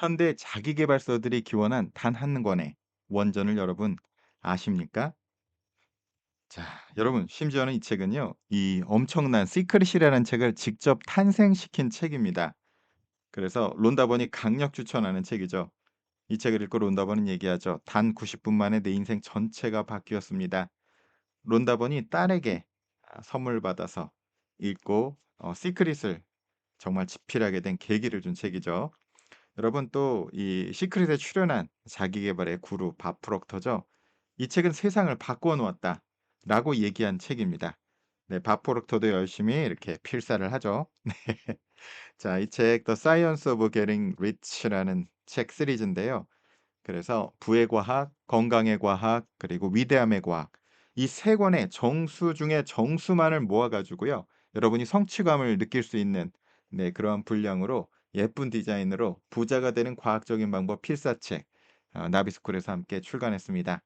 현대 자기계발서들이 기원한 단 한 권의 원전을 여러분 아십니까? 자, 여러분 심지어는 이 책은요. 이 엄청난 시크릿이라는 책을 직접 탄생시킨 책입니다. 그래서 론다번이 강력 추천하는 책이죠. 이 책을 읽고 론다번은 얘기하죠. "단 90분 만에 내 인생 전체가 바뀌었습니다." 론다번이 딸에게 선물 받아서 읽고 시크릿을 정말 집필하게 된 계기를 준 책이죠. 여러분 또 이 시크릿에 출연한 자기계발의 구루 밥 프록터죠. "이 책은 세상을 바꾸어 놓았다."라고 얘기한 책입니다. 네, 밥 프록터도 열심히 이렇게 필사를 하죠. 자, 이 책 The Science of Getting Rich라는 책 시리즈인데요. 그래서 부의 과학, 건강의 과학, 그리고 위대함의 과학 이 세 권의 정수 중에 정수만을 모아 가지고요. 여러분이 성취감을 느낄 수 있는 네 그러한 분량으로 예쁜 디자인으로 부자가 되는 과학적인 방법 필사책 나비스쿨에서 함께 출간했습니다.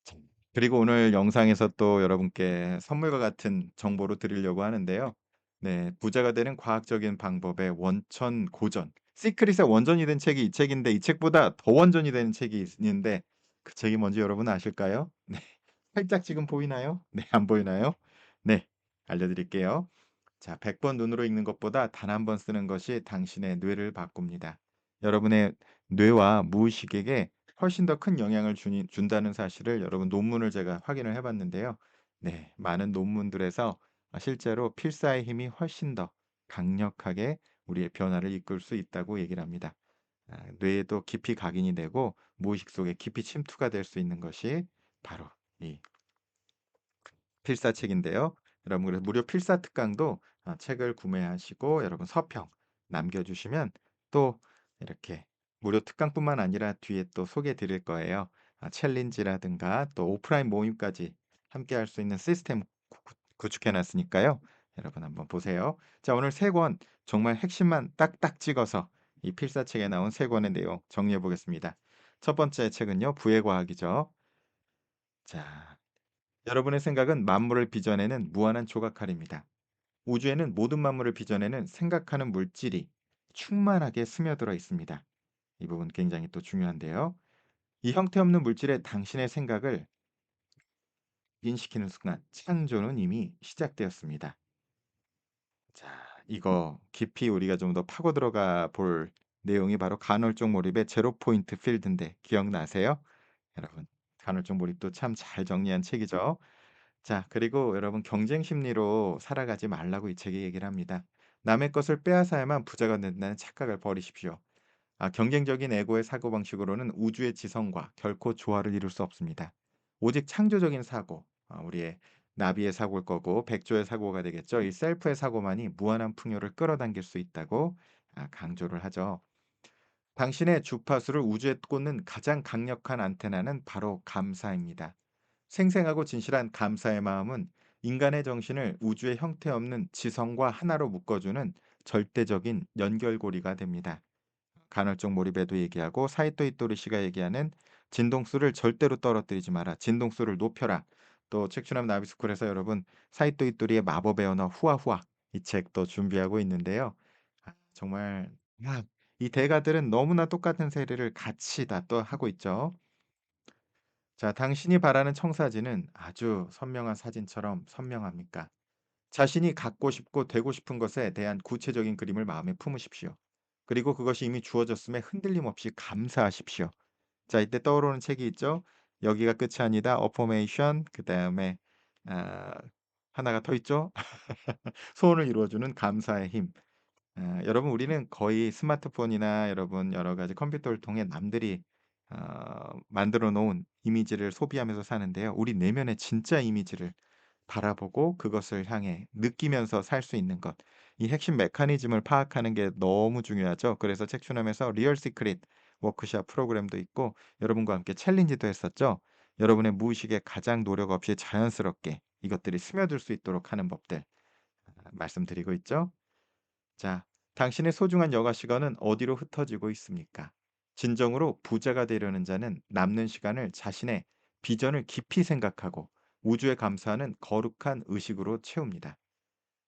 참. 그리고 오늘 영상에서 또 여러분께 선물과 같은 정보를 드리려고 하는데요. 네. 부자가 되는 과학적인 방법의 원천 고전. 시크릿의 원전이 된 책이 이 책인데 이 책보다 더 원전이 되는 책이 있는데 그 책이 뭔지 여러분 아실까요? 네. 살짝 지금 보이나요? 네. 안 보이나요? 네. 알려 드릴게요. 자, 100번 눈으로 읽는 것보다 단 한 번 쓰는 것이 당신의 뇌를 바꿉니다. 여러분의 뇌와 무의식에게 훨씬 더 큰 영향을 준다는 사실을 여러분 논문을 제가 확인을 해 봤는데요. 네. 많은 논문들에서 실제로 필사의 힘이 훨씬 더 강력하게 우리의 변화를 이끌 수 있다고 얘기를 합니다. 뇌에도 깊이 각인이 되고 무의식 속에 깊이 침투가 될 수 있는 것이 바로 이 필사책인데요. 여러분 그래서 무료 필사 특강도 책을 구매하시고 여러분 서평 남겨 주시면 또 이렇게 무료 특강뿐만 아니라 뒤에 또 소개해 드릴 거예요. 챌린지라든가 또 오프라인 모임까지 함께 할 수 있는 시스템 구축해 놨으니까요. 여러분 한번 보세요. 자, 오늘 세 권 정말 핵심만 딱딱 찍어서 이 필사책에 나온 세 권의 내용 정리해 보겠습니다. 첫 번째 책은요. 부의 과학이죠. 자, 여러분의 생각은 만물을 빚어내는 무한한 조각칼입니다. 우주에는 모든 만물을 빚어내는 생각하는 물질이 충만하게 스며들어 있습니다. 이 부분 굉장히 또 중요한데요. 이 형태 없는 물질에 당신의 생각을 인식시키는 순간 창조는 이미 시작되었습니다. 자, 이거 깊이 우리가 좀 더 파고 들어가 볼 내용이 바로 간헐적 몰입의 제로 포인트 필드인데 기억나세요? 여러분, 간헐적 몰입도 참 잘 정리한 책이죠. 자, 그리고 여러분 경쟁 심리로 살아가지 말라고 이 책이 얘기를 합니다. 남의 것을 빼앗아야만 부자가 된다는 착각을 버리십시오. 경쟁적인 에고의 사고방식으로는 우주의 지성과 결코 조화를 이룰 수 없습니다. 오직 창조적인 사고, 우리의 나비의 사고일 거고 백조의 사고가 되겠죠. 이 셀프의 사고만이 무한한 풍요를 끌어당길 수 있다고 강조를 하죠. 당신의 주파수를 우주에 꽂는 가장 강력한 안테나는 바로 감사입니다. 생생하고 진실한 감사의 마음은 인간의 정신을 우주의 형태 없는 지성과 하나로 묶어주는 절대적인 연결고리가 됩니다. 간헐적 몰입에도 얘기하고 사이토 이토리 씨가 얘기하는 진동수를 절대로 떨어뜨리지 마라. 진동수를 높여라. 또 책추남 나비스쿨에서 여러분 사이토 이토리의 마법의 언어 후아후아 이 책도 준비하고 있는데요. 정말 이 대가들은 너무나 똑같은 세례를 같이 다 또 하고 있죠. 자, 당신이 바라는 청사진은 아주 선명한 사진처럼 선명합니까? 자신이 갖고 싶고 되고 싶은 것에 대한 구체적인 그림을 마음에 품으십시오. 그리고 그것이 이미 주어졌음에 흔들림 없이 감사하십시오. 자, 이때 떠오르는 책이 있죠. 여기가 끝이 아니다. 어포메이션 그다음에 아 하나가 더 있죠. 소원을 이루어주는 감사의 힘. 여러분 우리는 거의 스마트폰이나 여러분 여러 가지 컴퓨터를 통해 남들이 만들어 놓은 이미지를 소비하면서 사는데요. 우리 내면의 진짜 이미지를 바라보고 그것을 향해 느끼면서 살 수 있는 것. 이 핵심 메커니즘을 파악하는 게 너무 중요하죠. 그래서 책추남에서 리얼 시크릿 워크숍 프로그램도 있고 여러분과 함께 챌린지도 했었죠. 여러분의 무의식에 가장 노력 없이 자연스럽게 이것들이 스며들 수 있도록 하는 법들 말씀드리고 있죠. 자, 당신의 소중한 여가 시간은 어디로 흩어지고 있습니까? 진정으로 부자가 되려는 자는 남는 시간을 자신의 비전을 깊이 생각하고 우주에 감사하는 거룩한 의식으로 채웁니다.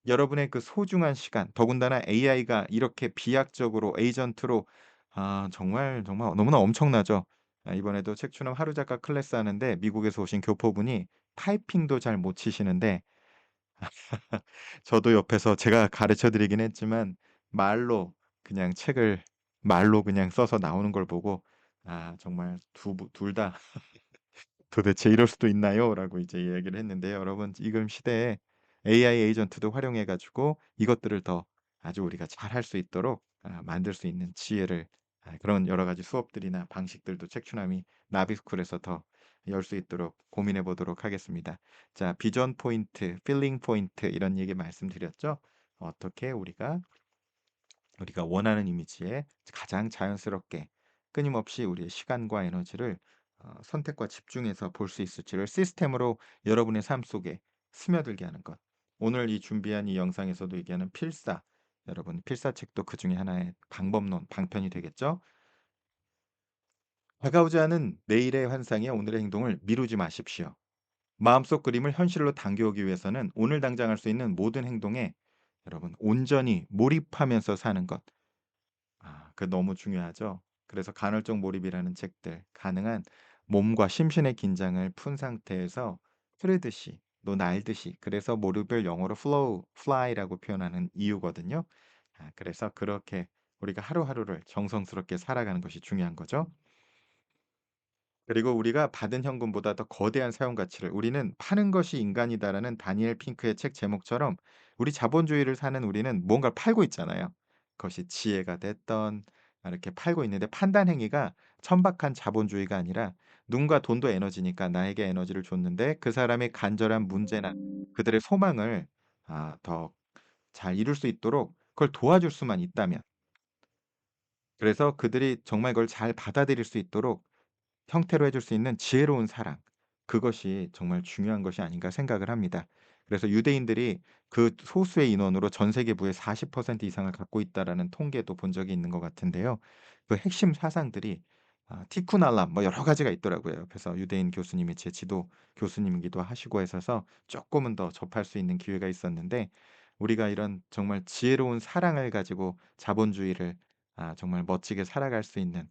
여러분의 그 소중한 시간 더군다나 AI가 이렇게 비약적으로 에이전트로 정말, 정말 너무나 엄청나죠. 이번에도 책추남 하루 작가 클래스 하는데 미국에서 오신 교포분이 타이핑도 잘 못 치시는데 저도 옆에서 제가 가르쳐 드리긴 했지만 말로 그냥 책을 말로 그냥 써서 나오는 걸 보고 정말 두 둘 다 "도대체 이럴 수도 있나요?"라고 이제 이야기를 했는데요. 여러분 지금 시대에 AI 에이전트도 활용해 가지고 이것들을 더 아주 우리가 잘할 수 있도록 만들 수 있는 지혜를 그런 여러 가지 수업들이나 방식들도 책추남이 나비스쿨에서 더 열 수 있도록 고민해 보도록 하겠습니다. 자 비전 포인트, 필링 포인트 이런 얘기 말씀드렸죠. 어떻게 우리가 원하는 이미지에 가장 자연스럽게 끊임없이 우리의 시간과 에너지를 선택과 집중해서 볼 수 있을지를 시스템으로 여러분의 삶 속에 스며들게 하는 것. 오늘 이 준비한 이 영상에서도 얘기하는 필사, 여러분 필사책도 그중에 하나의 방법론, 방편이 되겠죠? 다가오지 않은 내일의 환상에 오늘의 행동을 미루지 마십시오. 마음속 그림을 현실로 당겨오기 위해서는 오늘 당장 할 수 있는 모든 행동에 여러분 온전히 몰입하면서 사는 것. 그 너무 중요하죠. 그래서 간헐적 몰입이라는 책들 가능한 몸과 심신의 긴장을 푼 상태에서 흐르듯이 또 날듯이 그래서 몰입을 영어로 flow, fly라고 표현하는 이유거든요. 그래서 그렇게 우리가 하루하루를 정성스럽게 살아가는 것이 중요한 거죠. 그리고 우리가 받은 현금보다 더 거대한 사용 가치를 우리는 파는 것이 인간이다라는 다니엘 핑크의 책 제목처럼 우리 자본주의를 사는 우리는 뭔가를 팔고 있잖아요. 그것이 지혜가 됐던 이렇게 팔고 있는데 판단 행위가 천박한 자본주의가 아니라 누군가 돈도 에너지니까 나에게 에너지를 줬는데 그 사람의 간절한 문제나 그들의 소망을 더 잘 이룰 수 있도록 그걸 도와줄 수만 있다면 그래서 그들이 정말 그걸 잘 받아들일 수 있도록 형태로 해줄 수 있는 지혜로운 사랑 그것이 정말 중요한 것이 아닌가 생각을 합니다. 그래서 유대인들이 그 소수의 인원으로 전 세계부의 40% 이상을 갖고 있다라는 통계도 본 적이 있는 것 같은데요. 그 핵심 사상들이 티쿠 알람 뭐 여러 가지가 있더라고요. 그래서 유대인 교수님이 제 지도 교수님이기도 하시고 해서서 쪼끔은 더 접할 수 있는 기회가 있었는데 우리가 이런 정말 지혜로운 사랑을 가지고 자본주의를 정말 멋지게 살아갈 수 있는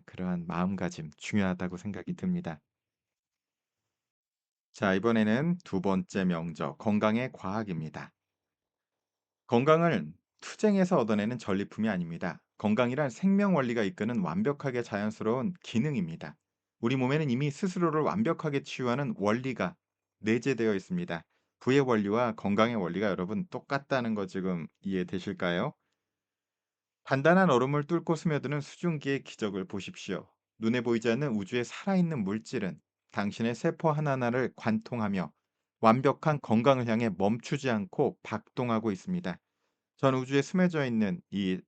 그러한 마음가짐 중요하다고 생각이 듭니다. 자, 이번에는 두 번째 명저, 건강의 과학입니다. 건강은 투쟁에서 얻어내는 전리품이 아닙니다. 건강이란 생명 원리가 이끄는 완벽하게 자연스러운 기능입니다. 우리 몸에는 이미 스스로를 완벽하게 치유하는 원리가 내재되어 있습니다. 부의 원리와 건강의 원리가 여러분 똑같다는 거 지금 이해되실까요? 단단한 얼음을 뚫고 스며드는 수증기의 기적을 보십시오. 눈에 보이지 않는 우주의 살아있는 물질은 당신의 세포 하나하나를 관통하며 완벽한 건강을 향해 멈추지 않고 박동하고 있습니다. 전 우주에 스며져 있는 이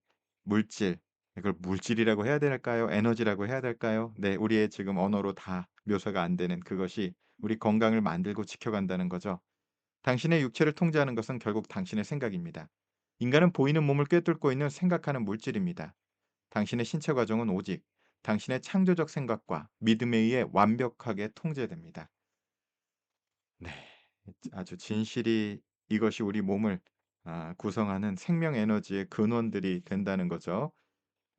물질, 이걸 물질이라고 해야 될까요? 에너지라고 해야 될까요? 네, 우리의 지금 언어로 다 묘사가 안 되는 그것이 우리 건강을 만들고 지켜간다는 거죠. 당신의 육체를 통제하는 것은 결국 당신의 생각입니다. 인간은 보이는 몸을 꿰뚫고 있는 생각하는 물질입니다. 당신의 신체 과정은 오직 당신의 창조적 생각과 믿음에 의해 완벽하게 통제됩니다. 네. 아주 진실이 이것이 우리 몸을 구성하는 생명 에너지의 근원들이 된다는 거죠.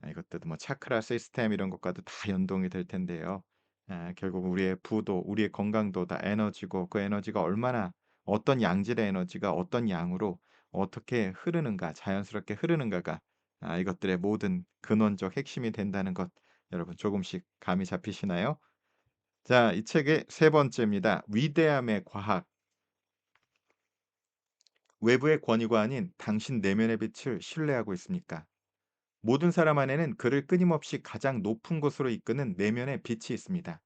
이것들도 뭐 차크라 시스템 이런 것과도 다 연동이 될 텐데요. 결국 우리의 부도, 우리의 건강도 다 에너지고 그 에너지가 얼마나 어떤 양질의 에너지가 어떤 양으로 어떻게 흐르는가, 자연스럽게 흐르는가가 이것들의 모든 근원적 핵심이 된다는 것 여러분 조금씩 감이 잡히시나요? 자, 이 책의 세 번째입니다. 위대함의 과학. 외부의 권위가 아닌 당신 내면의 빛을 신뢰하고 있습니까? 모든 사람 안에는 그를 끊임없이 가장 높은 곳으로 이끄는 내면의 빛이 있습니다.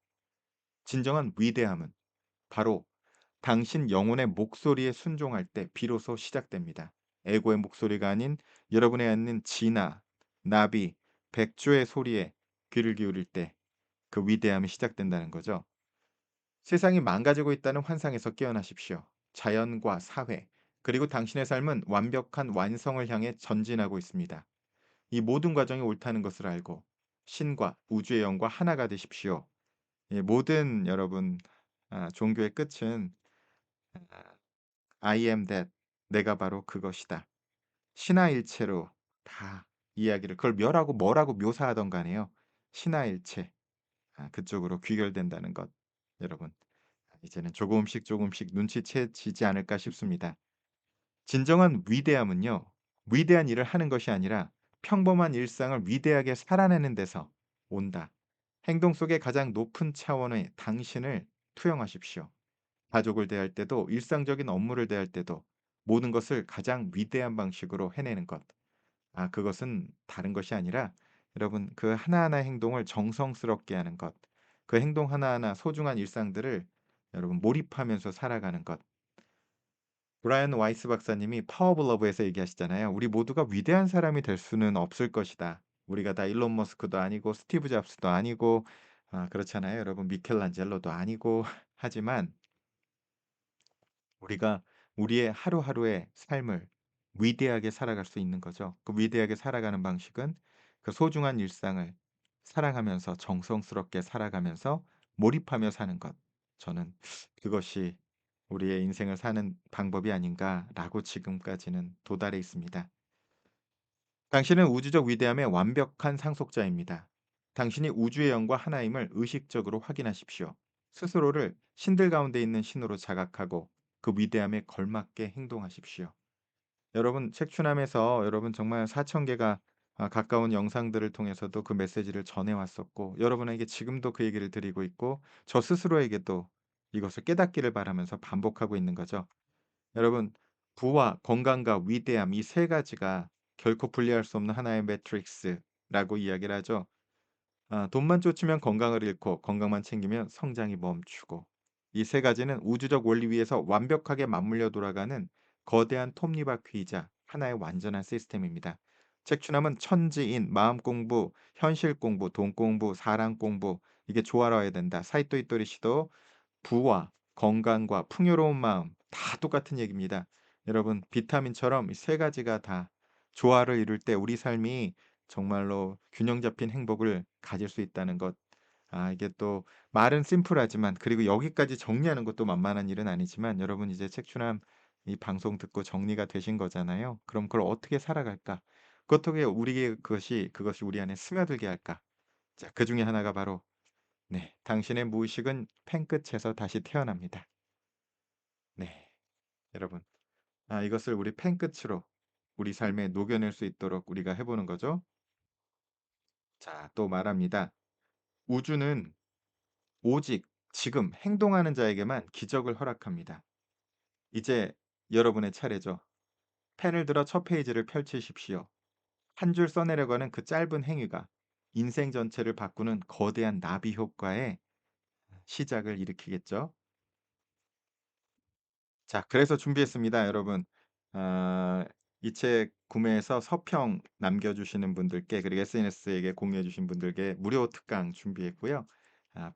진정한 위대함은 바로 당신 영혼의 목소리에 순종할 때 비로소 시작됩니다. 에고의 목소리가 아닌 여러분의 앉는 진화, 나비, 백조의 소리에 귀를 기울일 때 그 위대함이 시작된다는 거죠. 세상이 망가지고 있다는 환상에서 깨어나십시오. 자연과 사회, 그리고 당신의 삶은 완벽한 완성을 향해 전진하고 있습니다. 이 모든 과정이 옳다는 것을 알고 신과 우주의 영과 하나가 되십시오. 예, 모든 여러분 종교의 끝은 I am that. 내가 바로 그것이다. 신하일체로 다 이야기를 그걸 멸하고 뭐라고 묘사하든 간에요. 신하일체 그쪽으로 귀결된다는 것. 여러분 이제는 조금씩 조금씩 눈치채지지 않을까 싶습니다. 진정한 위대함은요. 위대한 일을 하는 것이 아니라 평범한 일상을 위대하게 살아내는 데서 온다. 행동 속의 가장 높은 차원의 당신을 투영하십시오. 가족을 대할 때도 일상적인 업무를 대할 때도 모든 것을 가장 위대한 방식으로 해내는 것. 그것은 다른 것이 아니라 여러분 그 하나하나의 행동을 정성스럽게 하는 것. 그 행동 하나하나 소중한 일상들을 여러분 몰입하면서 살아가는 것. 브라이언 와이스 박사님이 파워 오브 러브에서 얘기하시잖아요. "우리 모두가 위대한 사람이 될 수는 없을 것이다. 우리가 다 일론 머스크도 아니고 스티브 잡스도 아니고 그렇잖아요. 여러분 미켈란젤로도 아니고 하지만 우리가 우리의 하루하루의 삶을 위대하게 살아갈 수 있는 거죠. 그 위대하게 살아가는 방식은 그 소중한 일상을 사랑하면서 정성스럽게 살아가면서 몰입하며 사는 것. 저는 그것이 우리의 인생을 사는 방법이 아닌가라고 지금까지는 도달해 있습니다. 당신은 우주적 위대함의 완벽한 상속자입니다. 당신이 우주의 영과 하나임을 의식적으로 확인하십시오. 스스로를 신들 가운데 있는 신으로 자각하고 그 위대함에 걸맞게 행동하십시오. 여러분 책추남에서 여러분 정말 4,000개가 가까운 영상들을 통해서도 그 메시지를 전해 왔었고 여러분에게 지금도 그 얘기를 드리고 있고 저 스스로에게도 이것을 깨닫기를 바라면서 반복하고 있는 거죠. 여러분 부와 건강과 위대함 이 세 가지가 결코 분리할 수 없는 하나의 매트릭스라고 이야기를 하죠. 돈만 쫓으면 건강을 잃고 건강만 챙기면 성장이 멈추고 이 세 가지는 우주적 원리 위에서 완벽하게 맞물려 돌아가는 거대한 톱니바퀴이자 하나의 완전한 시스템입니다. 책추남은 천지인, 마음 공부, 현실 공부, 돈 공부, 사랑 공부 이게 조화로워야 된다. 사이토 이토리 시도 부와 건강과 풍요로운 마음 다 똑같은 얘기입니다. 여러분 비타민처럼 이 세 가지가 다 조화를 이룰 때 우리 삶이 정말로 균형 잡힌 행복을 가질 수 있다는 것. 이게 또 말은 심플하지만 그리고 여기까지 정리하는 것도 만만한 일은 아니지만 여러분 이제 책추남 이 방송 듣고 정리가 되신 거잖아요. 그럼 그걸 어떻게 살아갈까? 어떻게 우리의 그것이 우리 안에 스며들게 할까? 자, 그중에 하나가 바로 네. 당신의 무의식은 펜끝에서 다시 태어납니다. 네. 여러분 이것을 우리 펜끝으로 우리 삶에 녹여낼 수 있도록 우리가 해 보는 거죠. 자 또 말합니다. 우주는 오직 지금 행동하는 자에게만 기적을 허락합니다. 이제 여러분의 차례죠. 펜을 들어 첫 페이지를 펼치십시오. 한 줄 써내려가는 그 짧은 행위가 인생 전체를 바꾸는 거대한 나비 효과의 시작을 일으키겠죠. 자 그래서 준비했습니다 여러분. 이 책 구매해서 서평 남겨 주시는 분들께 그리고 SNS에게 공유해 주신 분들께 무료 특강 준비했고요.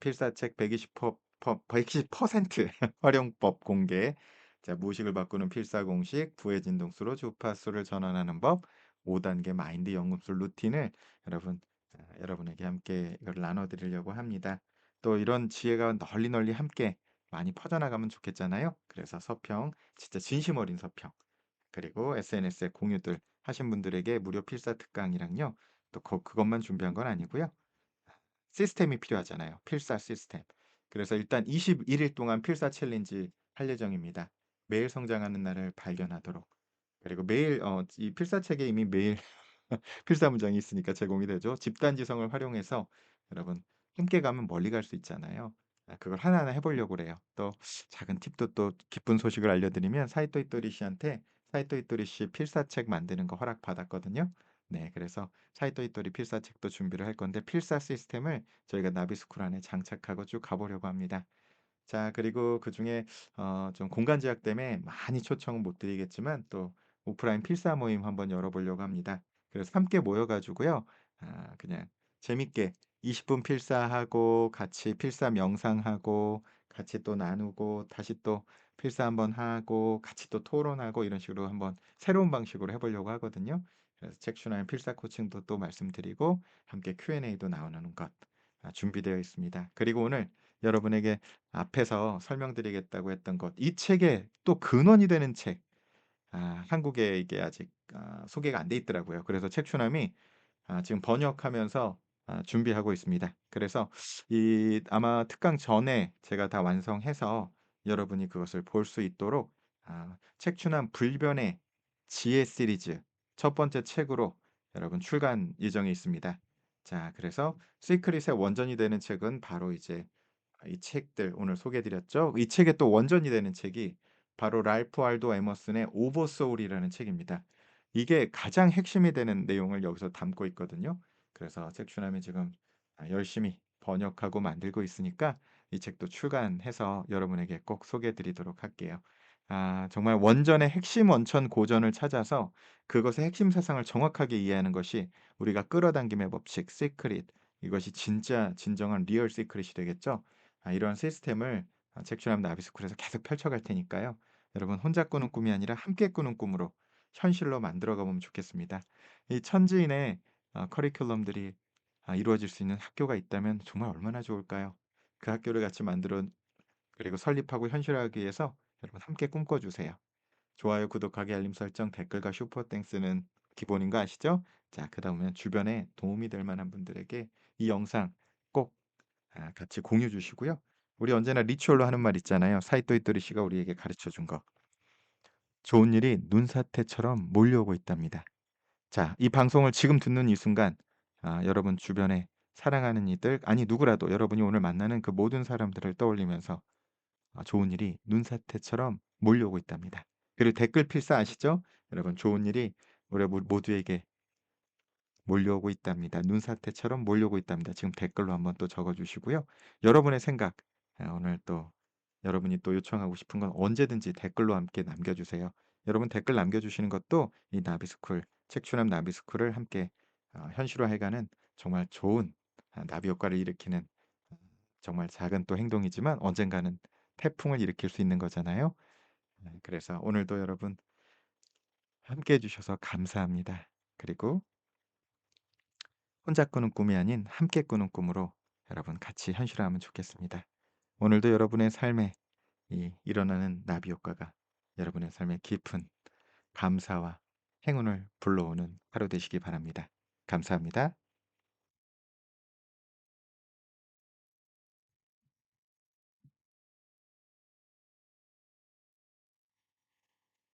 필사책 120% 활용법 공개. 자 무의식을 바꾸는 필사공식, 부의 진동수로 주파수를 전환하는 법, 5 단계 마인드 연금술 루틴을 여러분에게 함께 이걸 나눠 드리려고 합니다. 또 이런 지혜가 널리 널리 함께 많이 퍼져나가면 좋겠잖아요. 그래서 서평, 진짜 진심 어린 서평, 그리고 SNS에 공유들 하신 분들에게 무료 필사 특강이랑요. 또 그것만 준비한 건 아니고요. 시스템이 필요하잖아요. 필사 시스템. 그래서 일단 21일 동안 필사 챌린지 할 예정입니다. 매일 성장하는 날을 발견하도록. 그리고 매일 이 필사책에 이미 매일 필사 문장이 있으니까 제공이 되죠. 집단지성을 활용해서 여러분 함께 가면 멀리 갈 수 있잖아요. 그걸 하나하나 해 보려고 그래요. 또 작은 팁도 또 기쁜 소식을 알려드리면 사이토 이토리 씨한테 사이토 이토리 씨 필사책 만드는 거 허락받았거든요. 네 그래서 사이토 이토리 필사책도 준비를 할 건데 필사 시스템을 저희가 나비스쿨 안에 장착하고 쭉 가 보려고 합니다. 자 그리고 그중에 좀 공간 제약 때문에 많이 초청은 못 드리겠지만 또 오프라인 필사 모임 한번 열어 보려고 합니다. 그래서 함께 모여 가지고요. 그냥 재밌게 20분 필사하고 같이 필사 명상하고 같이 또 나누고 다시 또 필사 한번 하고 같이 또 토론하고 이런 식으로 한번 새로운 방식으로 해 보려고 하거든요. 그래서 섹슈얼 필사 코칭도 또 말씀드리고 함께 Q&A도 나오는 것 준비되어 있습니다. 그리고 오늘 여러분에게 앞에서 설명드리겠다고 했던 것, 이 책의 또 근원이 되는 책, 한국에 이게 아직 소개가 안 돼 있더라고요. 그래서 책추남이 지금 번역하면서 준비하고 있습니다. 그래서 이 아마 특강 전에 제가 다 완성해서 여러분이 그것을 볼 수 있도록 책추남 불변의 지혜 시리즈 첫 번째 책으로 여러분 출간 예정에 있습니다. 자, 그래서 시크릿의 원전이 되는 책은 바로 이제 이 책들 오늘 소개해 드렸죠. 이 책의 또 원전이 되는 책이 바로 랄프 알도 에머슨의 오버소울이라는 책입니다. 이게 가장 핵심이 되는 내용을 여기서 담고 있거든요. 그래서 책추남이 지금 열심히 번역하고 만들고 있으니까 이 책도 출간해서 여러분에게 꼭 소개해 드리도록 할게요. 정말 원전의 핵심 원천 고전을 찾아서 그것의 핵심 사상을 정확하게 이해하는 것이 우리가 끌어당김의 법칙 시크릿, 이것이 진짜 진정한 리얼 시크릿이 되겠죠. 이런 시스템을 책추남 나비스쿨에서 계속 펼쳐갈 테니까요. 여러분 혼자 꾸는 꿈이 아니라 함께 꾸는 꿈으로 현실로 만들어 가 보면 좋겠습니다. 이 천지인의 커리큘럼들이 이루어질 수 있는 학교가 있다면 정말 얼마나 좋을까요? 그 학교를 같이 만들어 그리고 설립하고 현실화하기 위해서 여러분 함께 꿈꿔 주세요. 좋아요, 구독하기, 알림 설정, 댓글과 슈퍼 땡스는 기본인 거 아시죠? 자, 그다음에 주변에 도움이 될 만한 분들에게 이 영상 꼭 같이 공유 주시고요. 우리 언제나 리추얼로 하는 말 있잖아요. 사이토 이토리 씨가 우리에게 가르쳐 준 거. 좋은 일이 눈사태처럼 몰려오고 있답니다. 자, 이 방송을 지금 듣는 이 순간 여러분 주변에 사랑하는 이들 아니 누구라도 여러분이 오늘 만나는 그 모든 사람들을 떠올리면서 좋은 일이 눈사태처럼 몰려오고 있답니다. 그리고 댓글 필사 아시죠? 여러분 좋은 일이 우리 모두에게 몰려오고 있답니다. 눈사태처럼 몰려오고 있답니다. 지금 댓글로 한번 또 적어 주시고요. 여러분의 생각 오늘 또 여러분이 또 요청하고 싶은 건 언제든지 댓글로 함께 남겨 주세요. 여러분 댓글 남겨 주시는 것도 이 나비스쿨 책추남 나비스쿨을 함께 현실화해 가는 정말 좋은 나비 효과를 일으키는 정말 작은 또 행동이지만 언젠가는 태풍을 일으킬 수 있는 거잖아요. 그래서 오늘도 여러분 함께 해 주셔서 감사합니다. 그리고 혼자 꾸는 꿈이 아닌 함께 꾸는 꿈으로 여러분 같이 현실화하면 좋겠습니다. 오늘도 여러분의 삶에 이 일어나는 나비 효과가 여러분의 삶에 깊은 감사와 행운을 불러오는 하루 되시기 바랍니다. 감사합니다.